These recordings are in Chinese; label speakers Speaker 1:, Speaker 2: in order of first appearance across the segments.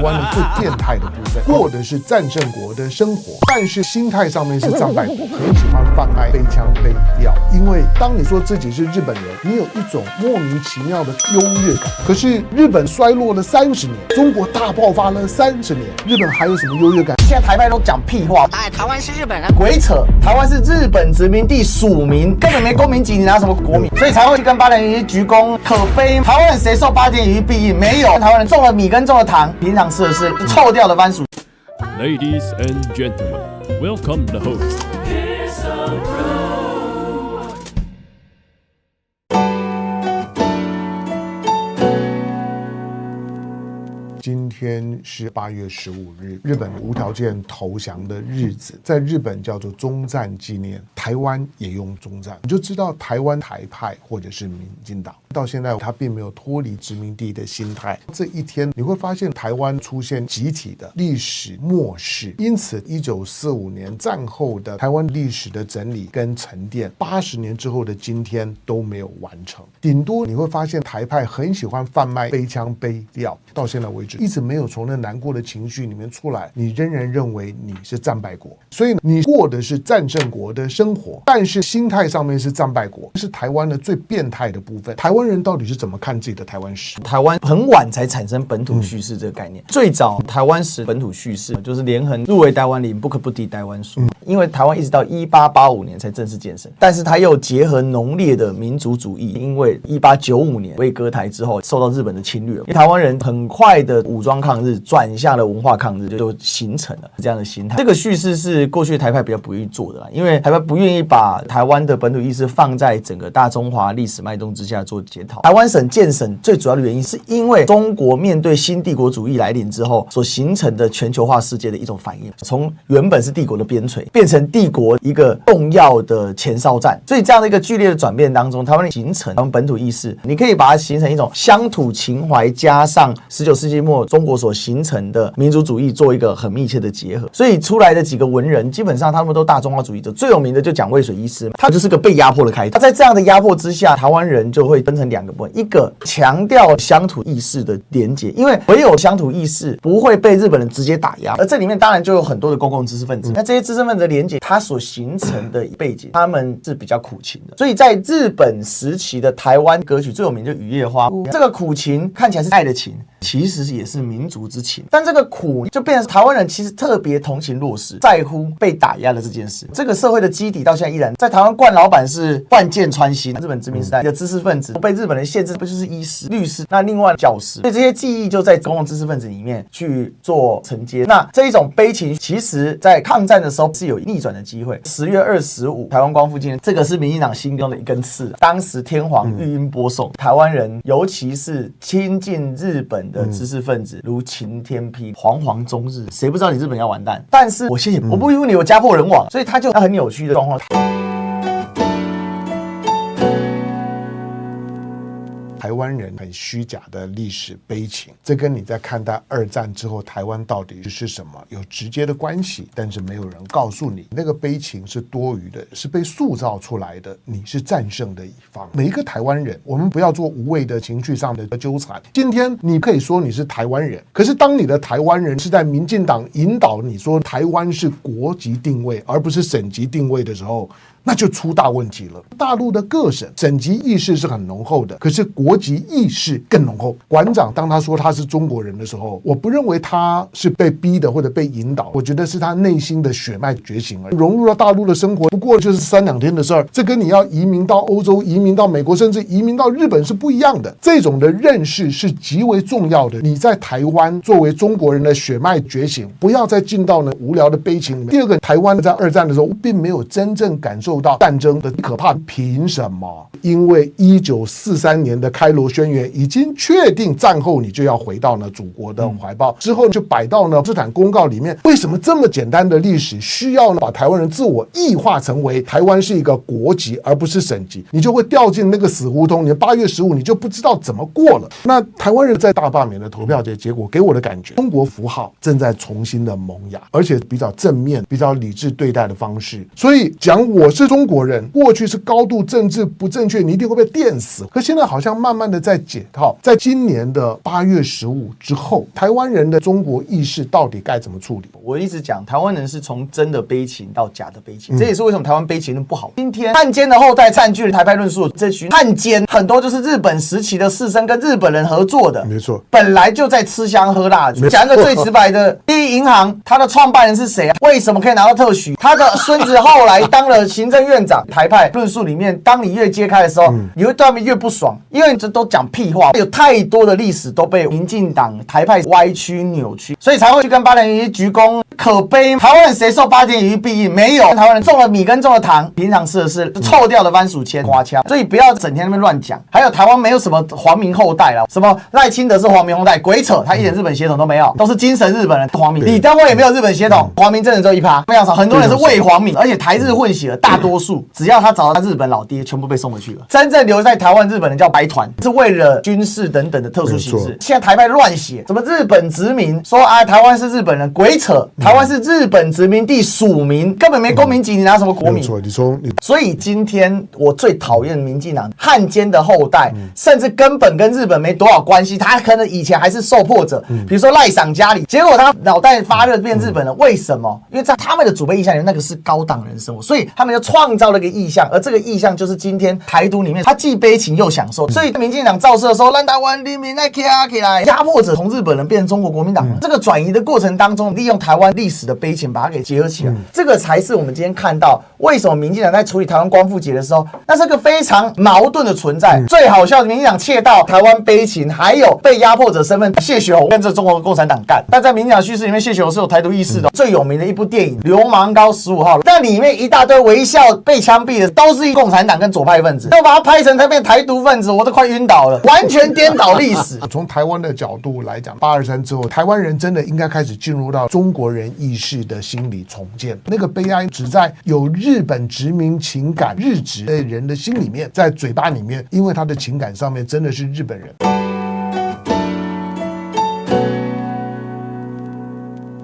Speaker 1: 湾的最变态的部分，过的是战胜国的生活，但是心态上面是战败国，很喜欢贩卖背枪背药。因为当你说自己是日本人，你有一种莫名其妙的优越感。可是日本衰落了30年，中国大爆发了30年，日本还有什么优越感？
Speaker 2: 现在台派都讲屁话，
Speaker 3: 台湾是日本人，
Speaker 2: 鬼扯！台湾是日本殖民地属民，根本没公民级，你拿什么国民？所以才会去跟八点一鞠躬。可悲，台湾人谁受八点一庇荫？没有，台湾人种了米跟种了糖，平常吃的是臭掉的番薯。
Speaker 4: Ladies and gentlemen, welcome the host.
Speaker 1: 今天是8月15日，日本无条件投降的日子，在日本叫做终战纪念，台湾也用终战，你就知道台湾台派或者是民进党到现在他并没有脱离殖民地的心态。这一天你会发现台湾出现集体的历史漠视，因此1945年战后的台湾历史的整理跟沉淀，80年之后的今天都没有完成。顶多你会发现台派很喜欢贩卖背枪背料，到现在为止一直没有从那难过的情绪里面出来，你仍然认为你是战败国，所以你过的是战胜国的生活，但是心态上面是战败国，是台湾的最变态的部分。台湾人到底是怎么看自己的台湾史？
Speaker 2: 台湾很晚才产生本土叙事这个概念，最早台湾史本土叙事就是连横入围台湾林，不可不提台湾书。因为台湾一直到1885年才正式建省，但是它又结合浓烈的民族主义，因为1895年为割台之后受到日本的侵略，台湾人很快的武装抗日转向了文化抗日，就形成了这样的心态。这个叙事是过去台派比较不愿意做的啦，因为台派不愿意把台湾的本土意识放在整个大中华历史脉动之下做检讨。台湾省建省最主要的原因是因为中国面对新帝国主义来临之后所形成的全球化世界的一种反应，从原本是帝国的边陲变成帝国一个重要的前哨站，所以这样的一个剧烈的转变当中，台湾形成台湾本土意识，你可以把它形成一种乡土情怀加上19世纪末中国所形成的民族主义做一个很密切的结合，所以出来的几个文人基本上他们都大中华主义者，最有名的就蒋渭水医师，他就是个被压迫的开头。他在这样的压迫之下，台湾人就会分成2个部分，一个强调乡土意识的连结，因为唯有乡土意识不会被日本人直接打压，而这里面当然就有很多的公共知识分子，那这些知识分子的连结它所形成的背景，他们是比较苦情的，所以在日本时期的台湾歌曲最有名就雨夜花，这个苦情看起来是爱的情，其实也是民族之情，但这个苦就变成台湾人其实特别同情弱势，在乎被打压的这件事。这个社会的基底到现在依然在台湾，冠老板是万箭穿心，日本殖民时代的知识分子被日本人限制，不就是医师、律师，那另外教师，所以这些记忆就在公共知识分子里面去做承接。那这一种悲情，其实在抗战的时候是有逆转的机会。10月25，台湾光复纪念，这个是民进党心中的一根刺。当时天皇语音播送，台湾人尤其是亲近日本的知识分子如晴天霹，惶惶终日，谁不知道你日本要完蛋？但是我先我不因为你有家破人亡，所以他就很扭曲的状况。
Speaker 1: 台湾人很虚假的历史悲情，这跟你在看待2战之后台湾到底是什么有直接的关系，但是没有人告诉你那个悲情是多余的，是被塑造出来的，你是战胜的一方。每一个台湾人，我们不要做无谓的情绪上的纠缠。今天你可以说你是台湾人，可是当你的台湾人是在民进党引导你说台湾是国籍定位而不是省级定位的时候，那就出大问题了。大陆的各省省级意识是很浓厚的，可是国籍意识更浓厚。馆长当他说他是中国人的时候，我不认为他是被逼的或者被引导，我觉得是他内心的血脉觉醒了，融入到大陆的生活不过就是3-2天的事儿。这跟你要移民到欧洲、移民到美国，甚至移民到日本是不一样的。这种的认识是极为重要的。你在台湾作为中国人的血脉觉醒，不要再进到呢无聊的悲情里面。第二个，台湾在2战的时候并没有真正感受到战争的可怕。凭什么？因为1943年的开罗宣言已经确定战后你就要回到呢祖国的怀抱，之后就摆到呢斯坦公告里面。为什么这么简单的历史需要呢把台湾人自我异化成为台湾是一个国籍而不是省级，你就会掉进那个死胡同。你8月15你就不知道怎么过了。那台湾人在大罢免的投票结果给我的感觉，中国符号正在重新的萌芽，而且比较正面、比较理智对待的方式。所以讲我是中国人，过去是高度政治不正确，你一定会被电死。可现在好像慢慢的在解套。在今年的8月15之后，台湾人的中国意识到底该怎么处理？
Speaker 2: 我一直讲，台湾人是从真的悲情到假的悲情，这也是为什么台湾悲情论不好。今天汉奸的后代占据了台派论述，这群汉奸很多就是日本时期的士绅跟日本人合作的，
Speaker 1: 没错，
Speaker 2: 本来就在吃香喝辣。讲一个最直白的，第一银行它的创办人是谁啊？为什么可以拿到特许？他的孙子后来当了行政院长。台派论述里面，当你越揭开的时候，你会对他们越不爽，因为这都讲屁话，有太多的历史都被民进党台派歪曲扭曲，所以才会去跟八点一鞠躬。可悲，台湾人谁受8点一庇应？没有，台湾人种了米跟种了糖，平常吃的是臭掉的番薯签、花枪，所以不要整天那边乱讲。还有台湾没有什么皇民后代啦，什么赖清德是皇民后代，鬼扯，他一点日本血统都没有，都是精神日本人皇民。李登辉也没有日本血统，皇民真的只有1%，非常少，很多人是伪皇民，而且台日混血的大多数，只要他找到日本老爹，全部被送回去了。真正留在台湾日本人叫白团，是为了军事等等的特殊形式。现在台派乱写，什么日本殖民，说啊台湾是日本人，鬼扯，台湾是日本殖民地属民，根本没公民籍，你拿什么国民？所以今天我最讨厌民进党汉奸的后代，甚至根本跟日本没多少关系，他可能以前还是受迫者，比如说赖赏家里，结果他脑袋发热变日本人，为什么？因为在他们的祖辈意象里，那个是高档人生活，所以他们就创造了一个意象，而这个意象就是今天台独里面，他既悲情又享受。所以民进党造势的时候，让台湾人民来起来，压迫者从日本人变成中国国民党，这个转移的过程当中，利用台湾历史的悲情把它给结合起来，这个才是我们今天看到为什么民进党在处理台湾光复节的时候，那是个非常矛盾的存在。最好笑的，民进党窃盗台湾悲情，还有被压迫者身份，谢雪红跟着中国共产党干。但在民进党叙事里面，谢雪红是有台独意识的。最有名的一部电影《流氓高15号》，那里面一大堆微笑被枪毙的，都是共产党跟左派分子，要把它拍成他变台独分子，我都快晕倒了，完全颠倒历史。
Speaker 1: 从台湾的角度来讲，823之后，台湾人真的应该开始进入到中国人意识的心理重建。那个悲哀只在有日本殖民情感、日殖的人的心里面，在嘴巴里面，因为他的情感上面真的是日本人。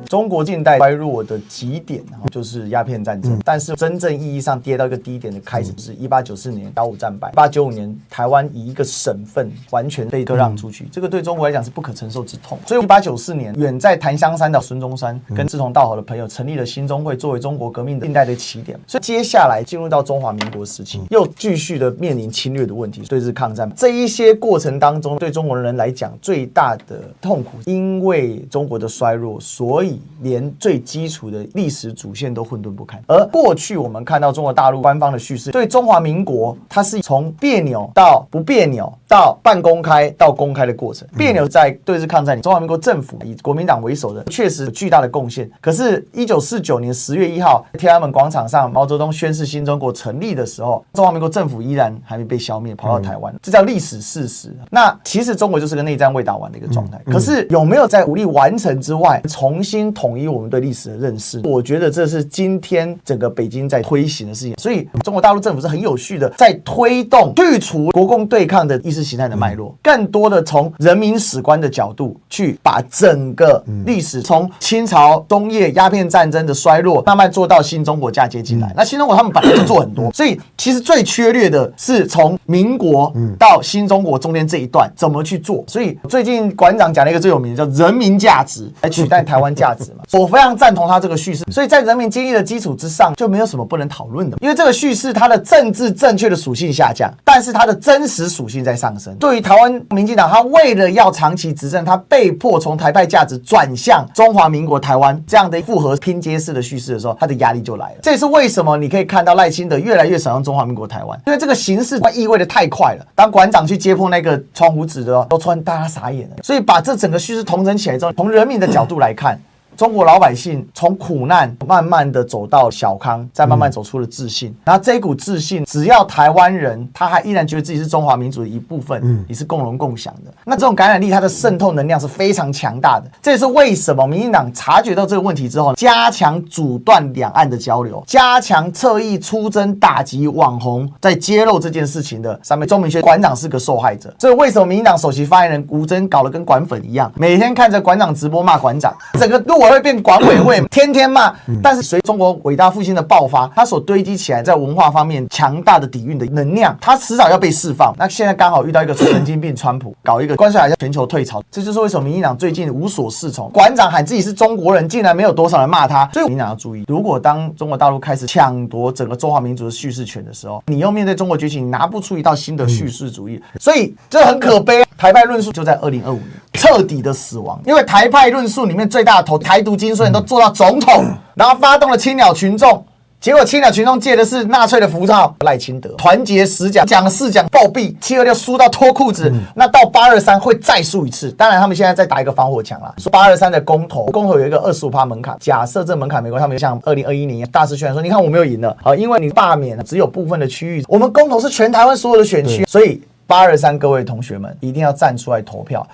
Speaker 2: 中国近代衰弱的极点就是鸦片战争，但是真正意义上跌到一个低点的开始是1894年甲午战败，1895年台湾以一个省份完全被割让出去，这个对中国来讲是不可承受之痛。所以1894年，远在檀香山的孙中山跟志同道合的朋友成立了兴中会，作为中国革命的近代的起点。所以接下来进入到中华民国时期，又继续的面临侵略的问题，对日抗战这一些过程当中，对中国人来讲最大的痛苦，因为中国的衰弱，所以连最基础的历史主线都混沌不堪。而过去我们看到中国大陆官方的叙事，对中华民国，它是从别扭到不别扭，到半公开到公开的过程。别扭在对日抗战里，中华民国政府以国民党为首的确实有巨大的贡献。可是1949年10月1号，天安门广场上，毛泽东宣誓新中国成立的时候，中华民国政府依然还没被消灭，跑到台湾，这叫历史事实。那其实中国就是个内战未打完的一个状态。可是有没有在武力完成之外，重新统一我们对历史的认识？我觉得这是今天整个北京在推行的事情。所以中国大陆政府是很有序的在推动去除国共对抗的意识形态的脉络，更多的从人民史观的角度去把整个历史从清朝中叶鸦片战争的衰落慢慢做到新中国嫁接进来。那新中国他们本来就做很多，所以其实最缺略的是从民国到新中国中间这一段怎么去做。所以最近馆长讲了一个最有名的叫人民价值来取代台湾价值嘛，我非常赞同他这个叙事。所以在人民经历的基础之上，就没有什么不能讨论的，因为这个叙事它的政治正确的属性下降，但是它的真实属性在上升。对于台湾民进党，他为了要长期执政，他被迫从台派价值转向中华民国台湾这样的复合拼接式的叙事的时候，他的压力就来了。这也是为什么你可以看到赖清德越来越少用中华民国台湾，因为这个形势意味的太快了。当馆长去揭破那个窗户纸的，都突然大家傻眼了。所以把这整个叙事统整起来之后，从人民的角度来看，中国老百姓从苦难慢慢的走到小康，再慢慢走出了自信。然后这一股自信，只要台湾人他还依然觉得自己是中华民族的一部分，也是共荣共享的，那这种感染力它的渗透能量是非常强大的。这也是为什么民进党察觉到这个问题之后，加强阻断两岸的交流，加强侧翼出征打击网红在揭露这件事情的上面，钟明轩馆长是个受害者。所以为什么民进党首席发言人吴峥搞得跟馆粉一样，每天看着馆长直播骂馆长，整个落为会变管委会，天天骂。但是随中国伟大复兴的爆发，它所堆积起来在文化方面强大的底蕴的能量，它迟早要被释放。那现在刚好遇到一个神经病川普，搞一个关税海峡全球退潮，这就是为什么民进党最近无所适从。馆长喊自己是中国人，竟然没有多少人骂他。所以民进党要注意，如果当中国大陆开始抢夺整个中华民族的叙事权的时候，你又面对中国崛起，你拿不出一套新的叙事主义，所以这很可悲。台派论述就在2025年彻底的死亡，因为台派论述里面最大的头台独精神都做到总统，然后发动了青鸟群众。结果青鸟群众借的是纳粹的符号，赖清德团结十讲讲4讲暴毙，726输到脱裤子，那到823会再输一次。当然他们现在在打一个防火墙啦，说823的公投有一个25%门槛，假设这门槛美国他们像2021年大肆宣传说，你看我没有赢了，因为你罢免只有部分的区域，我们公投是全台湾所有的选区，所以823各位同学们一定要站出来投票。